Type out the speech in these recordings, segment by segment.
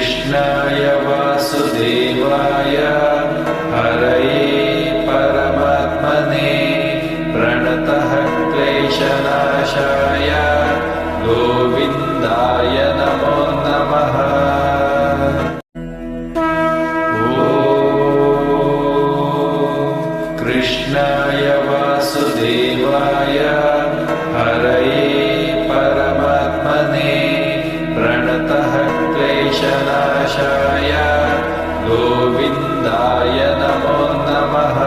कृष्णाय वासुदेवाय हरये परमात्मने प्रणतः क्लेशनाशाय गोविन्दाय नमो नमः। कृष्णाय वासुदेवाय हरये परमात्मने प्रणतः क्लेशनाशाय गोविन्दाय नमो नमः।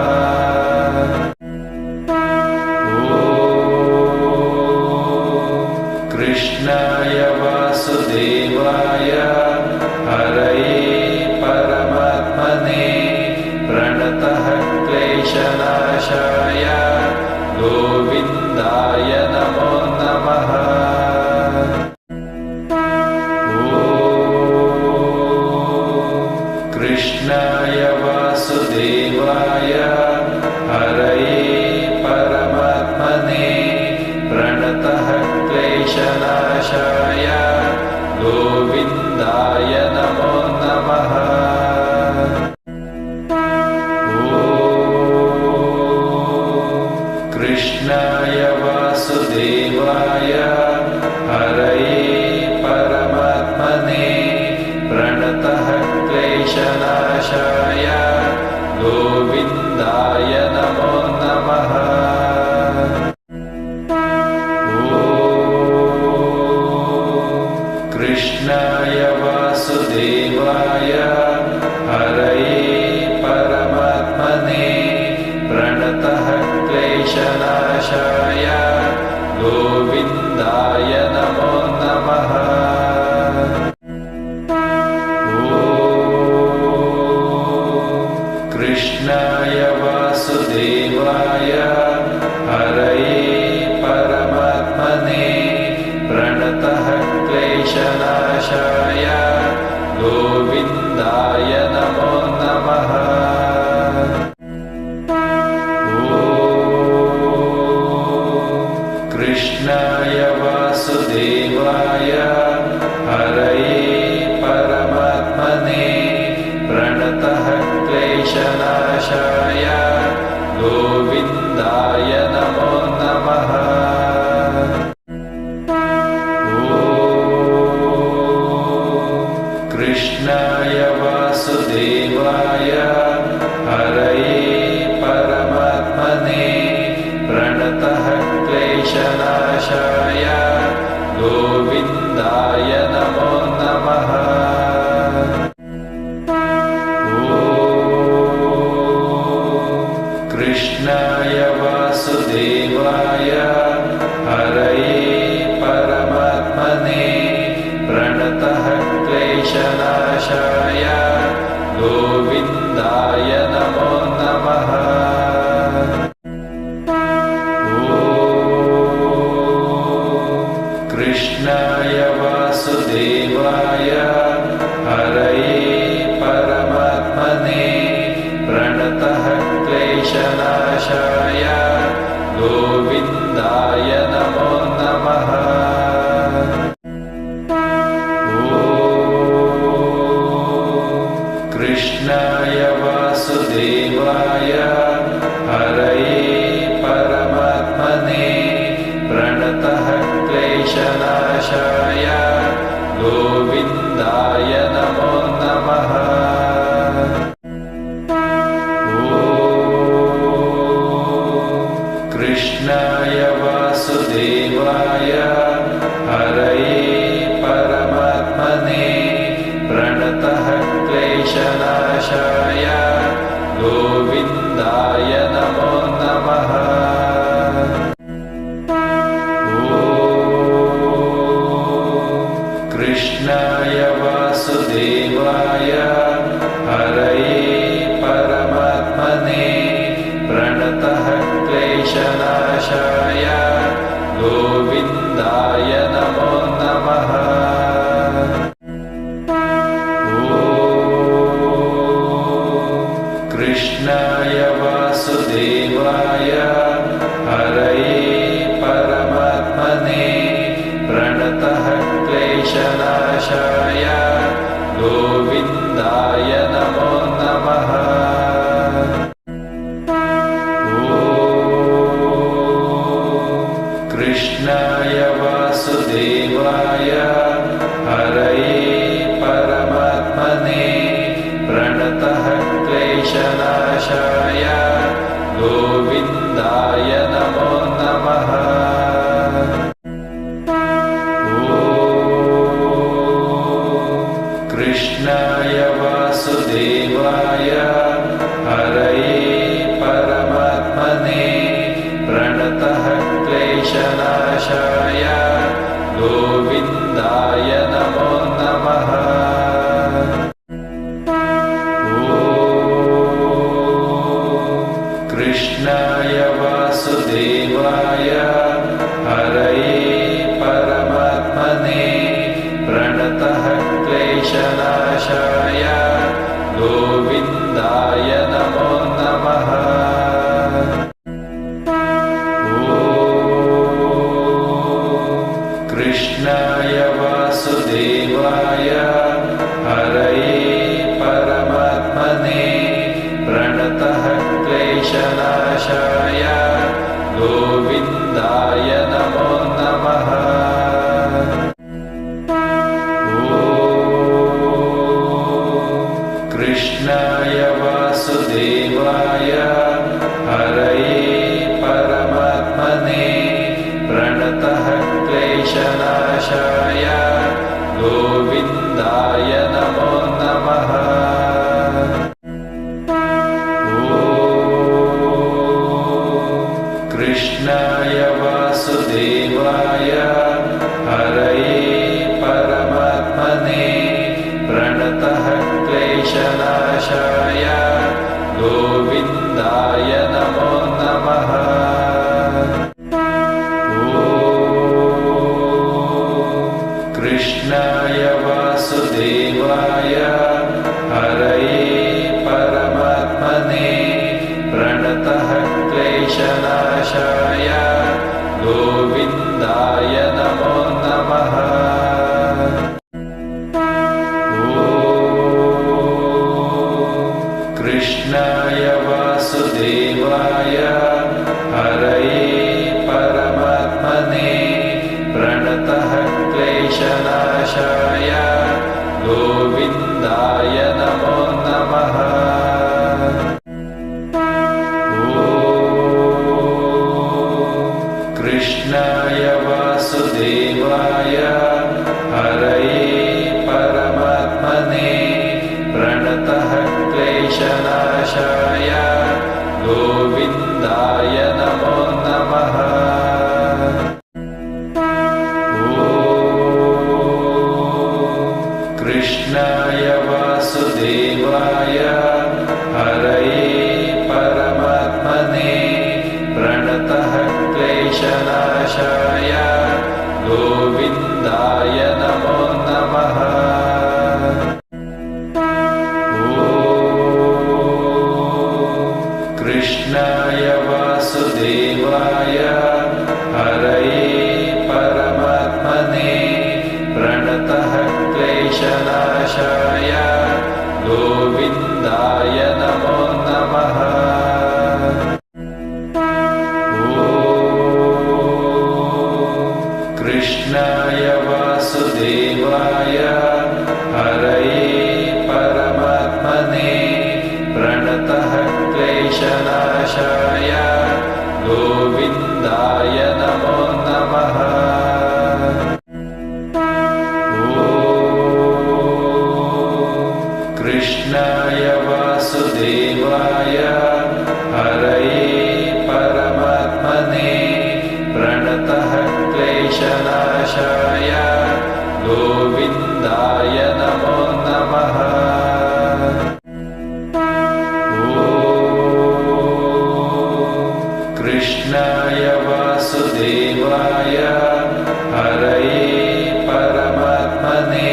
कृष्णाय वासुदेवाय हरये परमात्मने प्रणतः क्लेशनाशाय गोविन्दाय नमो नमः। कृष्णाय वासुदेवाय हरये परमात्मने प्रणतः क्लेशनाशाय गोविन्दाय नमो नमः। कृष्णाय वासुदेवाय हरये परमात्मने प्रणतः क्लेशनाशाय गोविन्दाय नमो नमः। कृष्णाय वासुदेवाय हरये परमात्मने प्रणतः क्लेशनाशाय गोविन्दाय नमो नमः। कृष्णाय वासुदेवाय हरये परमात्मने प्रणतः क्लेशनाशाय गोविन्दाय नमो नमः। कृष्णाय वासुदेवाय हरये परमात्मने प्रणतः क्लेशनाशाय गोविन्दाय नमो नमः। कृष्णाय वासुदेवाय हरये परमात्मने प्रणतः क्लेशनाशाय गोविन्दाय नमो नमः। कृष्णाय वासुदेवाय हरये परमात्मने प्रणतः क्लेशनाशाय गोविन्दाय नमो नमः। कृष्णाय वासुदेवाय हरये परमात्मने प्रणतः क्लेशनाशाय गोविन्दाय नमो नमः। कृष्णाय वासुदेवाय हरये परमात्मने प्रणतः क्लेशनाशाय गोविन्दाय नमो नमः। कृष्णाय वासुदेवाय हरये परमात्मने प्रणतः क्लेशनाशाय गोविन्दाय नमो नमः। कृष्णाय वासुदेवाय हरये परमात्मने प्रणतः क्लेशनाशाय गोविन्दाय नमो नमः। कृष्णाय वासुदेवाय हरये परमात्मने प्रणतः क्लेशनाशाय गो हरये परमात्मने प्रणतः क्लेशनाशाय गोविन्दाय नमो नमः। कृष्णाय वासुदेवाय हरये परमात्मने प्रणतः क्लेशनाशाय गोविन्दाय नमो नमः। कृष्णाय वासुदेवाय हरये परमात्मने प्रणतः क्लेशनाशाय गोविन्दाय नमो नमः। कृष्णाय वासुदेवाय हरये परमात्मने प्रणतः क्लेशनाशाय गोविन्दाय नमो नमः। कृष्णाय वासुदेवाय हरये परमात्मने प्रणतः क्लेशनाशाय गोविन्दाय नमो नमः। कृष्णाय वासुदेवाय हरये परमात्मने प्रणतः क्लेशनाशाय गोविन्दाय नमो नमः। कृष्णाय वासुदेवाय हरये परमात्मने प्रणतः क्लेशनाशाय गोविन्दाय नमो नमः। कृष्णाय वासुदेवाय हरये परमात्मने प्रणतः क्लेशनाशाय गोविन्दाय नमो नमः। कृष्णाय वासुदेवाय हरये परमात्मने प्रणतः क्लेशनाशाय गोविन्दाय नमो नमः। कृष्णाय वासुदेवाय हरये परमात्मने प्रणतः क्लेशनाशाय गोविन्दाय नमो नमः। कृष्णाय वासुदेवाय हरये परमात्मने प्रणतः क्लेशनाशाय गोविन्दाय नमो नमः। कृष्णाय वासुदेवाय हरये परमात्मने प्रणतः क्लेशनाशाय गोविन्दाय नमो नमः। कृष्णाय वासुदेवाय हरये परमात्मने प्रणतः क्लेशनाशाय गोविन्दाय नमो नमः। कृष्णाय वासुदेवाय हरये परमात्मने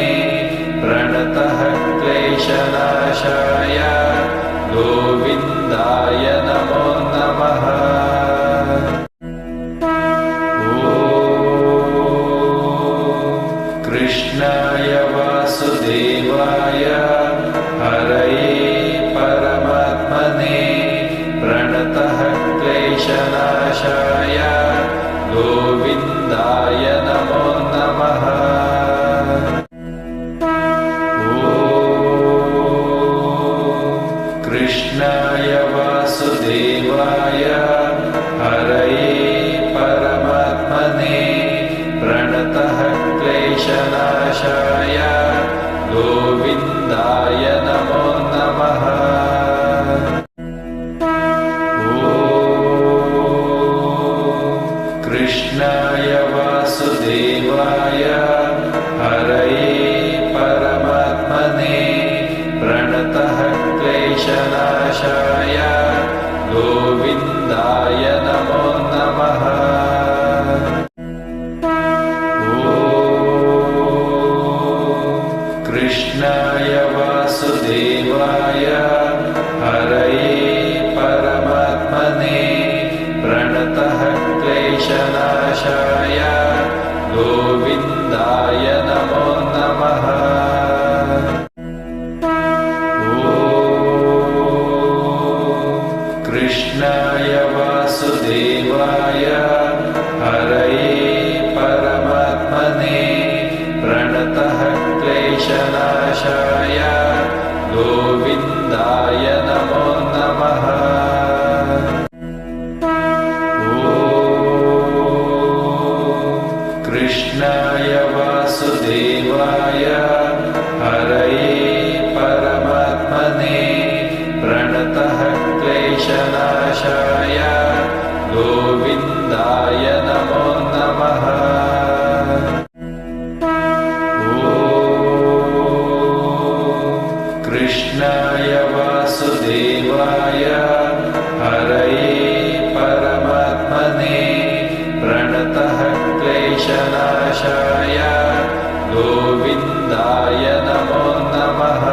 प्रणतः क्लेशनाशाय गोविन्दाय नमो नमः। कृष्णाय वासुदेवाय हरये परमात्मने प्रणतः क्लेशनाशाय गोविन्दाय नमो नमः। कृष्णाय वासुदेवाय हरये परमात्मने प्रणतः क्लेशनाशाय गोविन्दाय नमो नमः। कृष्णाय वासुदेवाय हरये परमात्मने प्रणतः क्लेशनाशाय गोविन्दाय नमो नमः। कृष्णाय वासुदेवाय हरये परमात्मने प्रणतः क्लेशनाशाय गोविन्दाय नमो नमः। कृष्णाय वासुदेवाय हरये परमात्मने प्रणतः क्लेशनाशाय गोविन्दाय नमो नमः।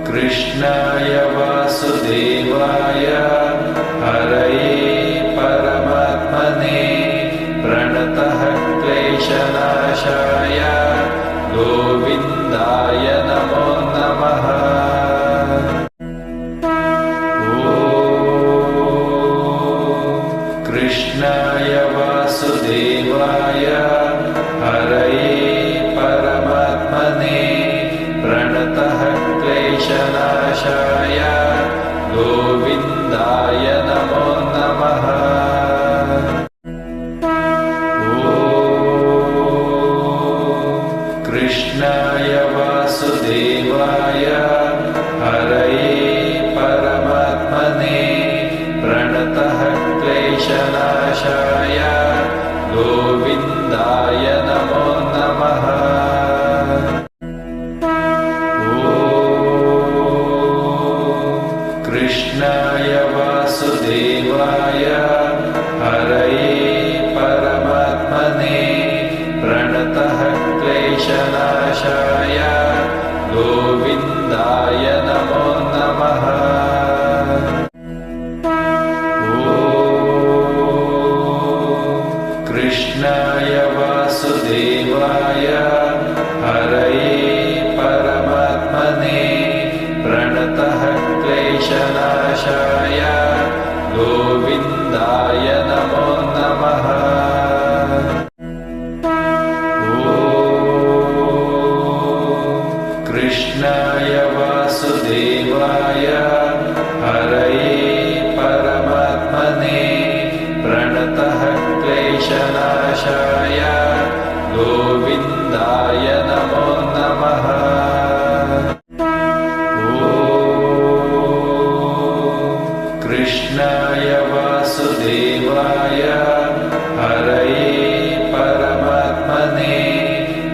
कृष्णाय वासुदेवाय हरये परमात्मने प्रणतः क्लेशनाशाय गोविन्दाय नमो नमः। कृष्णाय वासुदेवाय हरये परमात्मने प्रणतः क्लेशनाशाय गोविन्दाय नमो नमः। कृष्णाय वासुदेवाय हरये परमात्मने प्रणतः क्लेशनाशाय गोविन्दाय नमो नमः। कृष्णाय वासुदेवाय हरये परमात्मने प्रणतः क्लेशनाशाय गोविन्दाय नमो नमः। कृष्णाय वासुदेवाय हरये परमात्मने प्रणतः क्लेशनाशाय गोविन्दाय नमो नमः। कृष्णाय वासुदेवाय हरये परमात्मने प्रणतः क्लेशनाशाय गोविन्दाय नमो नमः। कृष्णाय वासुदेवाय हरये परमात्मने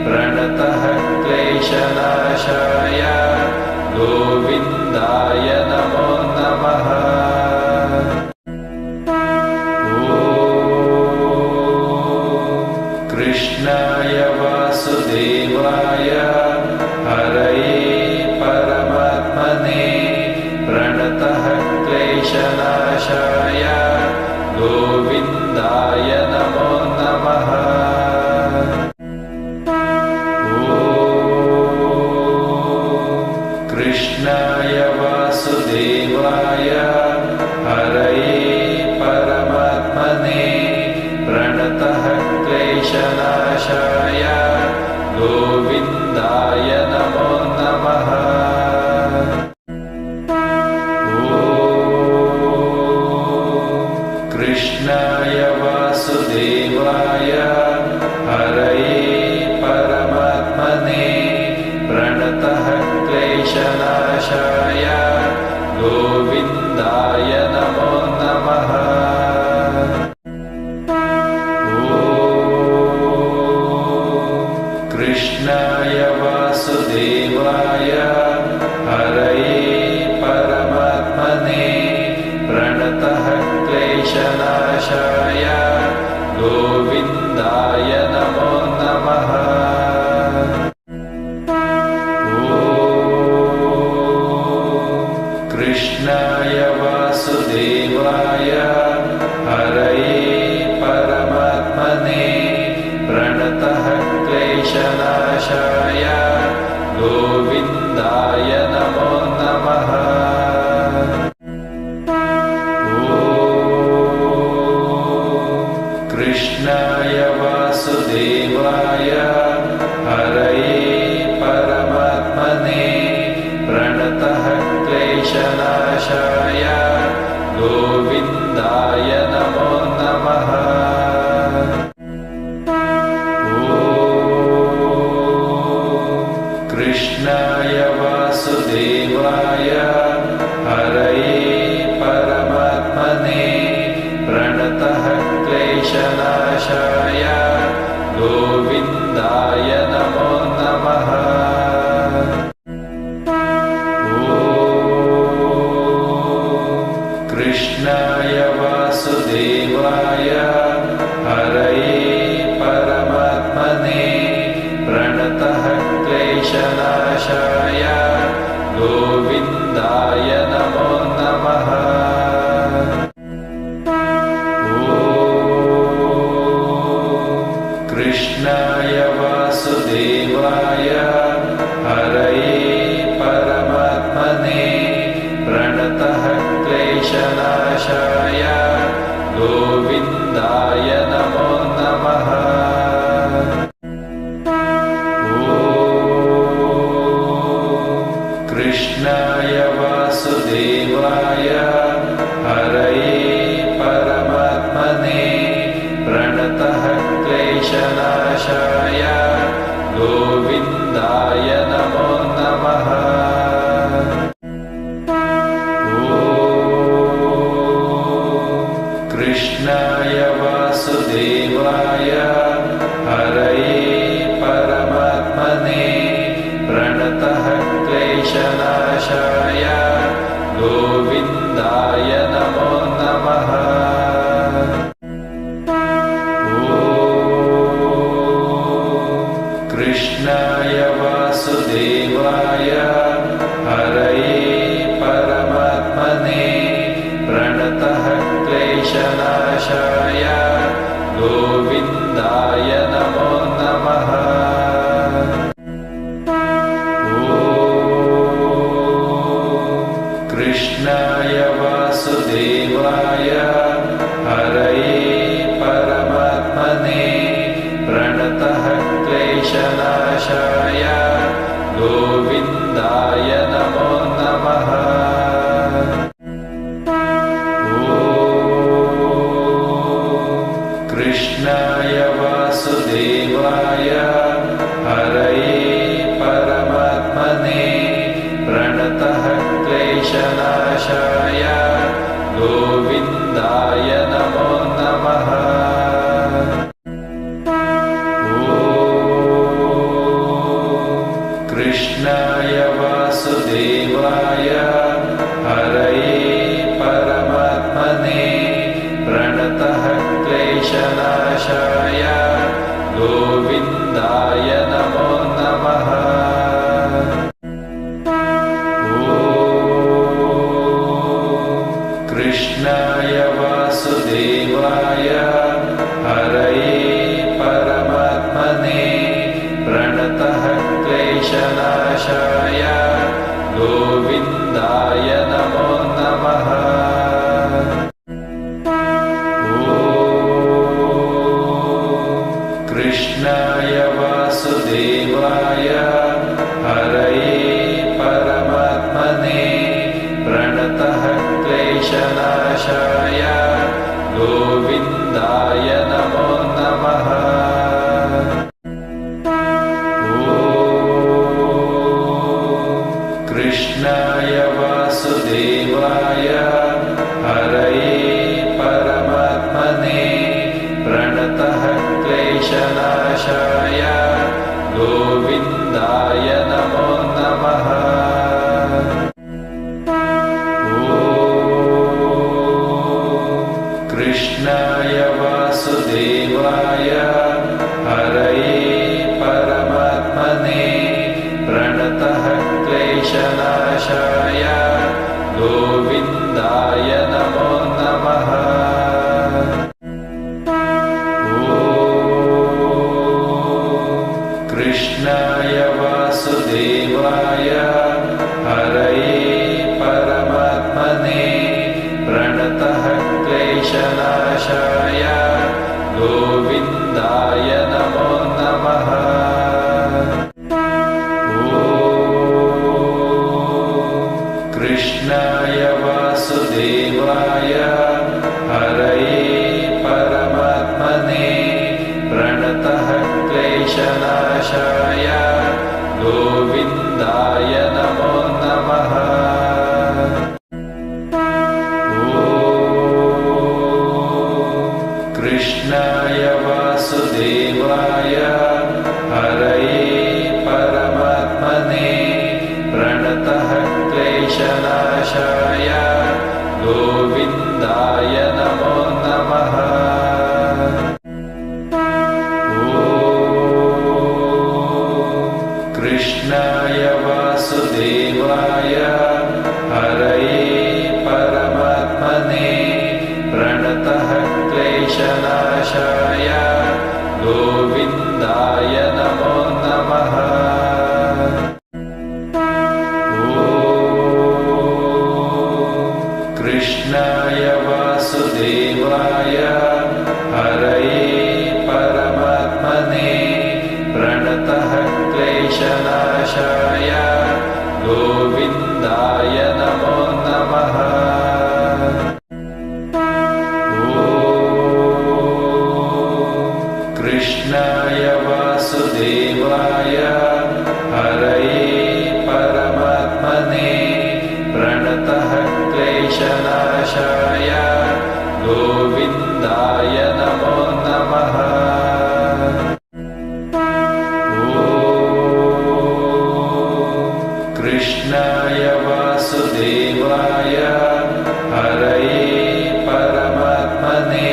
प्रणतः क्लेशनाशाय गोविन्दाय नमो नमः। कृष्णाय वासुदेवाय हरये परमात्मने प्रणतः क्लेशनाशाय गोविन्दाय नमो नमः। कृष्णाय वासुदेवाय हरये परमात्मने प्रणतः क्लेशनाशाय गोविन्दाय नमो नमः। कृष्णाय वासुदेवाय हरये परमात्मने प्रणतः क्लेशनाशाय गोविन्दाय नमो नमः। कृष्णाय वासुदेवाय हरये परमात्मने प्रणतः क्लेशनाशाय गोविन्दाय नमो नमः। कृष्णाय वासुदेवाय हरये परमात्मने प्रणतः क्लेशनाशाय गोविन्दाय नमो नमः। कृष्णाय वासुदेवाय हरये परमात्मने प्रणतः क्लेशनाशाय गोविन्दाय नमो नमः। कृष्णाय वासुदेवाय हरये परमात्मने प्रणतः क्लेशनाशाय गोविन्दाय नमो नमः। कृष्णाय वासुदेवाय हरये परमात्मने प्रणतः क्लेशनाशाय गोविन्दाय नमो नमः। कृष्णाय वासुदेवाय हरये परमात्मने प्रणतः क्लेशनाशाय गोविन्दाय नमो नमः। कृष्णाय वासुदेवाय हरये परमात्मने प्रणतः क्लेशनाशाय गोविन्दाय नमो नमः। कृष्णाय वासुदेवाय हरये परमात्मने प्रणतः क्लेशनाशाय गोविन्दाय नमो नमः। कृष्णाय वासुदेवाय हरये परमात्मने प्रणतः क्लेशनाशाय गोविन्दाय नमो नमः। कृष्णाय वासुदेवाय हरये परमात्मने प्रणतः क्लेशनाशाय गोविन्दाय नमो नमः। कृष्णाय वासुदेवाय हरये परमात्मने प्रणतः क्लेशनाशाय गोविन्दाय नमो नमः। कृष्णाय वासुदेवाय हरये परमात्मने प्रणतः क्लेशनाशाय गोविन्दाय नमो नमः। कृष्णाय वासुदेवाय हरये परमात्मने प्रणतः क्लेशनाशाय गोविन्दाय नमो नमः। कृष्णाय वासुदेवाय हरये परमात्मने प्रणतः क्लेशनाशाय गोविन्दाय नमो नमः। कृष्णाय वासुदेवाय हरये परमात्मने प्रणतः क्लेशनाशाय गोविन्दाय नमो नमः। कृष्णाय वासुदेवाय वासुदेवाय हरये परमात्मने प्रणतः क्लेशनाशाय गोविन्दाय नमो नमः। कृष्णाय वासुदेवाय हरये परमात्मने प्रणतः क्लेशनाशाय गोविन्दाय नमो नमः। कृष्णाय वासुदेवाय हरये परमात्मने प्रणतः क्लेशनाशाय गोविन्दाय नमो नमः। कृष्णाय वासुदेवाय हरये परमात्मने प्रणतः क्लेशनाशाय गोविन्दाय नमो नमः। कृष्णाय वासुदेवाय हरये परमात्मने प्रणतः क्लेशनाशाय गोविन्दाय नमो नमः। कृष्णाय वासुदेवाय हरये परमात्मने प्रणतः क्लेशनाशाय गोविन्दाय नमो नमः। कृष्णाय वासुदेवाय हरये परमात्मने प्रणतः क्लेशनाशाय गोविन्दाय नमो नमः। कृष्णाय वासुदेवाय हरये परमात्मने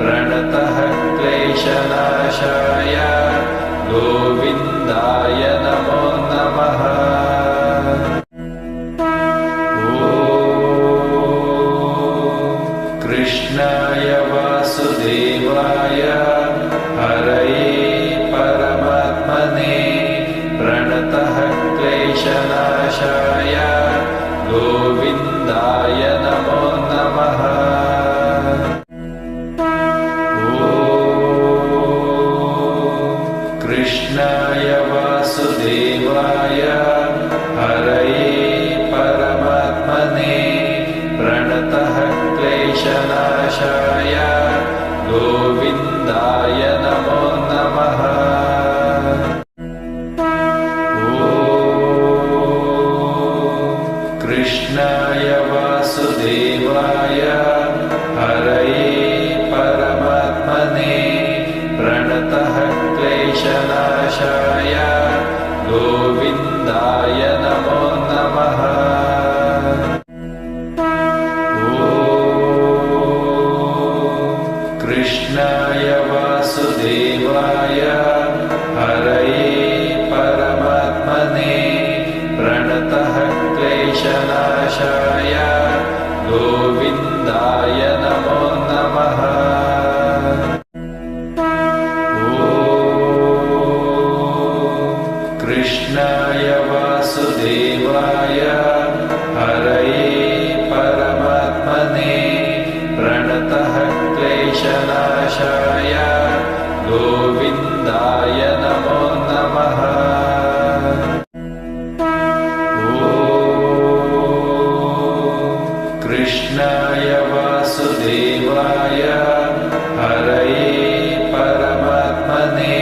प्रणतः क्लेशनाशाय गोविन्दाय नमो नमः। कृष्णाय वासुदेवाय हरये परमात्मने प्रणतः क्लेशनाशाय गोविन्दाय नमो नमः। कृष्णाय वासुदेवाय हरये परमात्मने प्रणतः क्लेशनाशाय गोविन्दाय नमो नमः। कृष्णाय वासुदेवाय हरये परमात्मने प्रणतः क्लेशनाशाय गोविन्दाय नमो नमः। कृष्णाय वासुदेवाय हरये परमात्मने प्रणतः क्लेशनाशाय गोविन्दाय नमो नमः। कृष्णाय वासुदेवाय हरये परमात्मने प्रणतः क्लेशनाशाय गोविन्दाय नमो नमः। कृष्णाय वासुदेवाय हरये परमात्मने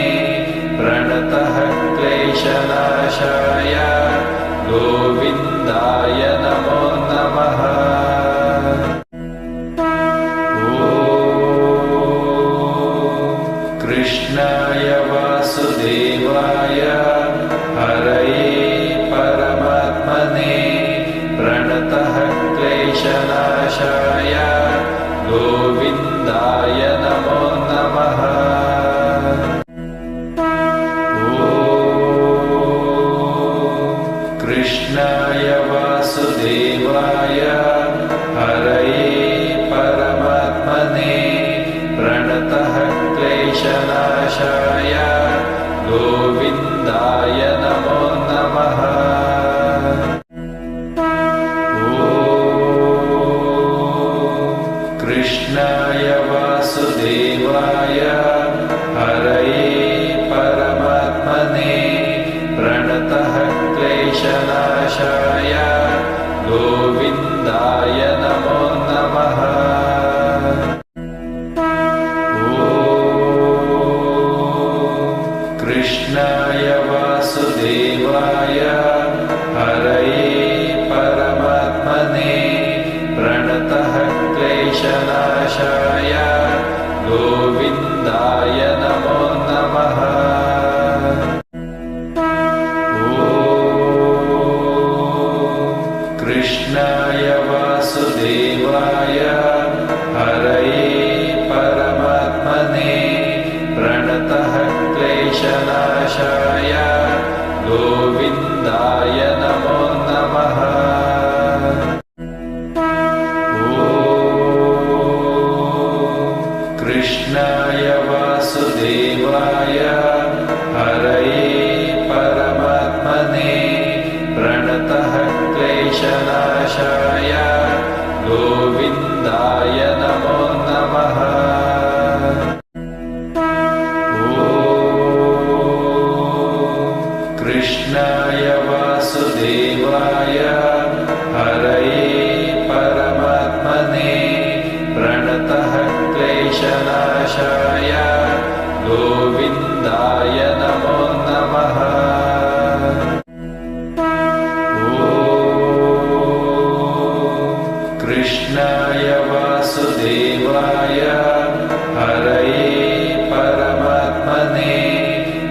प्रणतः क्लेशनाशाय गोविन्दाय नमो नमः। कृष्णाय वासुदेवाय हरये परमात्मने प्रणतः क्लेशनाशाय गोविन्दाय नमो नमः। क्लेशनाशाय गोविन्दाय नमो नमः। कृष्णाय वासुदेवाय हरये परमात्मने प्रणतः क्लेशनाशाय गोविन्दाय नमो नमः। कृष्णाय वासुदेवाय हरये परमात्मने प्रणतः क्लेशनाशाय गोविन्दाय नमो नमः। कृष्णाय वासुदेवाय हरये परमात्मने प्रणतः क्लेशनाशाय गोविन्दाय नमो नमः। कृष्णाय वासुदेवाय हरये परमात्मने प्रणतः क्लेशनाशाय गोविन्दाय नमो नमः। कृष्णाय वासुदेवाय हरये परमात्मने प्रणतः क्लेशनाशाय गोविन्दाय नमो नमः। कृष्णाय वासुदेवाय हरये परमात्मने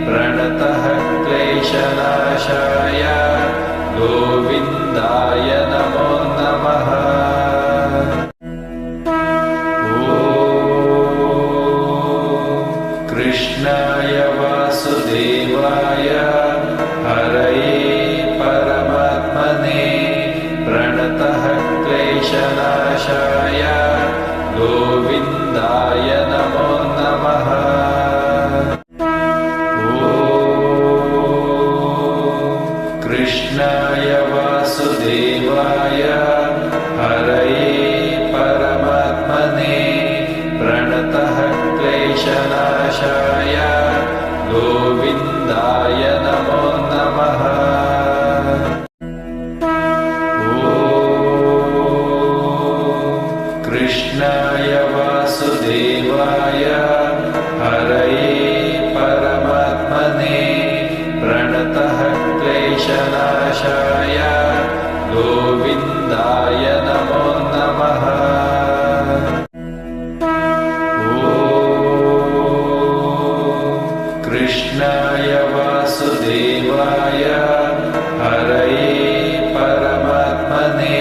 प्रणतः क्लेशनाशाय गोविन्दाय नमो नमः। कृष्णाय वासुदेवाय हरये परमात्मने प्रणतः क्लेशनाशाय गोविन्दाय नमो नमः। कृष्णाय वासुदेवाय हरये परमात्मने प्रणतः क्लेशनाशाय गोविन्दाय नमो नमः। कृष्णाय वासुदेवाय हरये परमात्मने प्रणतः क्लेशनाशाय गोविन्दाय नमो नमः। कृष्णाय वासुदेवाय हरये परमात्मने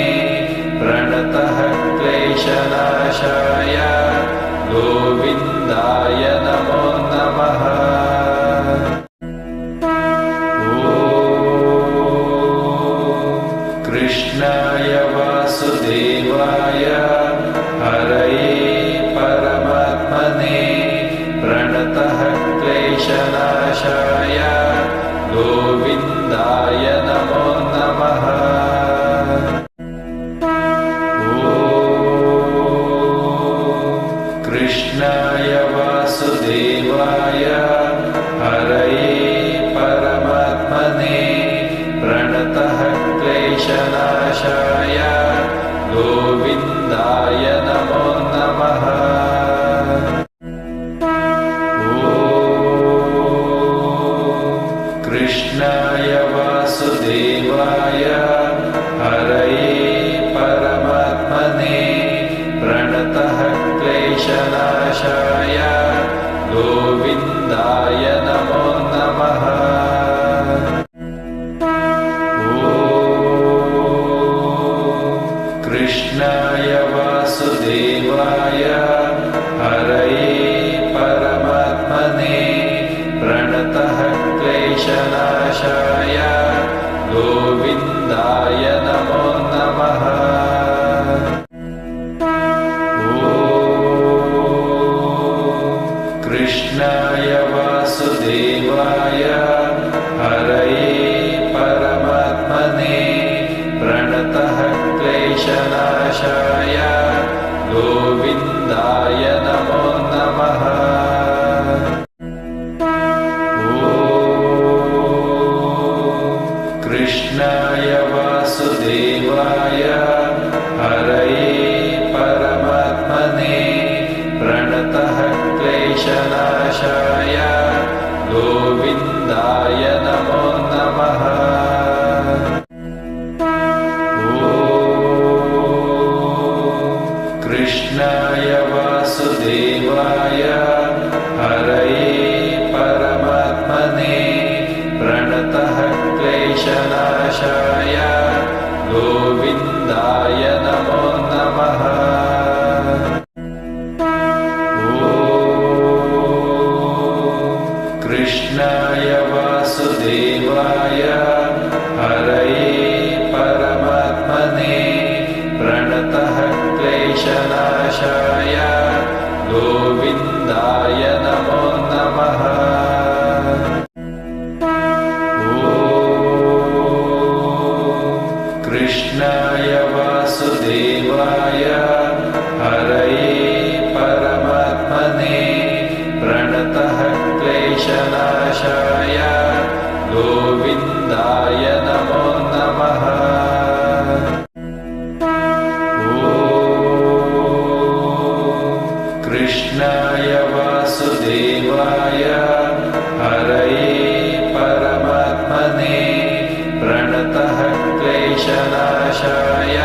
प्रणतः क्लेशनाशाय गोविन्दाय नमो नमः। कृष्णाय वासुदेवाय हरये परमात्मने प्रणतः क्लेशनाशाय गोविन्दाय नमो नमः। कृष्णाय वासुदेवाय हरये परमात्मने प्रणतः क्लेशनाशाय गोविन्दाय नमो नमः। कृष्णाय वासुदेवाय हरये परमात्मने प्रणतः क्लेशनाशाय गोविन्दाय नमो नमः। कृष्णाय वासुदेवाय हरये परमात्मने प्रणतः क्लेशनाशाय गोविन्दाय नमो नमः। कृष्णाय वासुदेवाय हरये परमात्मने प्रणतः क्लेशनाशाय गोविन्दाय नमो नमः। कृष्णाय वासुदेवाय हरये परमात्मने प्रणतः क्लेशनाशाय गोविन्दाय नमो नमः। कृष्णाय वासुदेवाय हरये परमात्मने प्रणतः क्लेशनाशाय गोविन्दाय नमो नमः। कृष्णाय वासुदेवाय हरये परमात्मने प्रणतः क्लेशनाशाय गोविन्दाय नमो नमः। कृष्णाय वासुदेवाय हरये परमात्मने प्रणतः क्लेशनाशाय गोविन्दाय नमो नमः। कृष्णाय वासुदेवाय हरये परमात्मने प्रणतः क्लेशनाशाय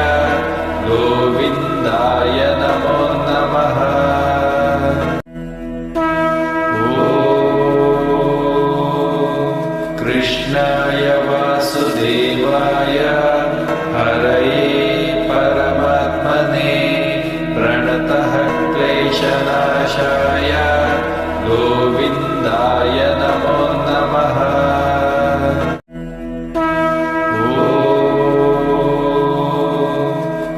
गोविन्दाय नमो नमः। कृष्णाय वासुदेवाय हरये परमात्मने प्रणतः क्लेशनाशाय गोविन्दाय नमो नमः।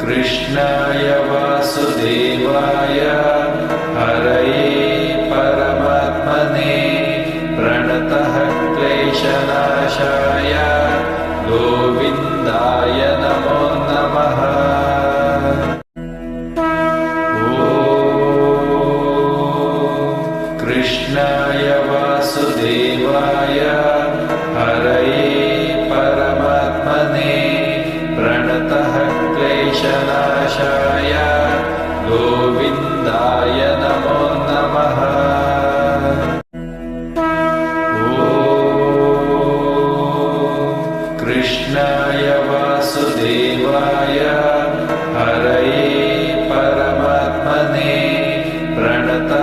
कृष्णाय वासुदेवाय हरये परमात्मने प्रणतः क्लेशनाशाय गोविन्दाय नमो नमः। कृष्णाय वासुदेवाय हरये परमात्मने प्रणतः क्लेशनाशाय गोविन्दाय नमो नमः। कृष्णाय वासुदेवाय हरये परमात्मने प्रणतः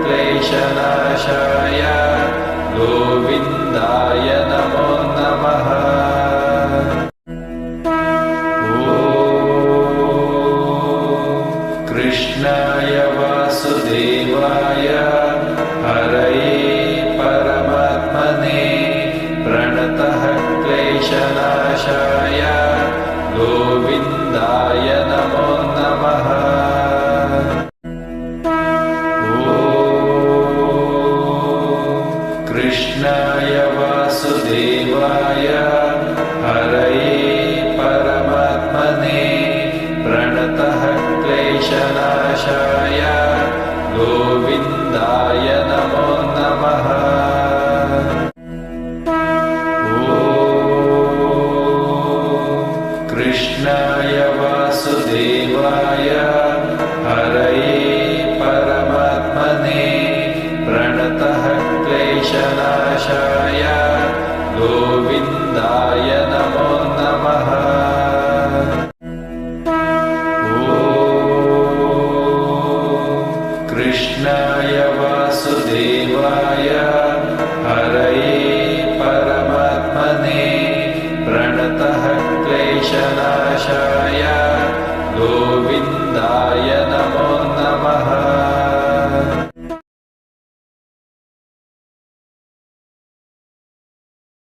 क्लेशनाशाय गोविन्दाय नमो नमः। कृष्णाय वासुदेवाय हरये परमात्मने प्रणतः क्लेशनाशाय गोविन्दाय नमो नमः। कृष्णाय वासुदेवाय हरये परमात्मने प्रणतः क्लेशनाशाय गोविन्दाय नमो नमः। कृष्णाय वासुदेवाय हरये परमात्मने प्रणतः क्लेशनाशाय गोविन्दाय नमो नमः। कृष्णाय वासुदेवाय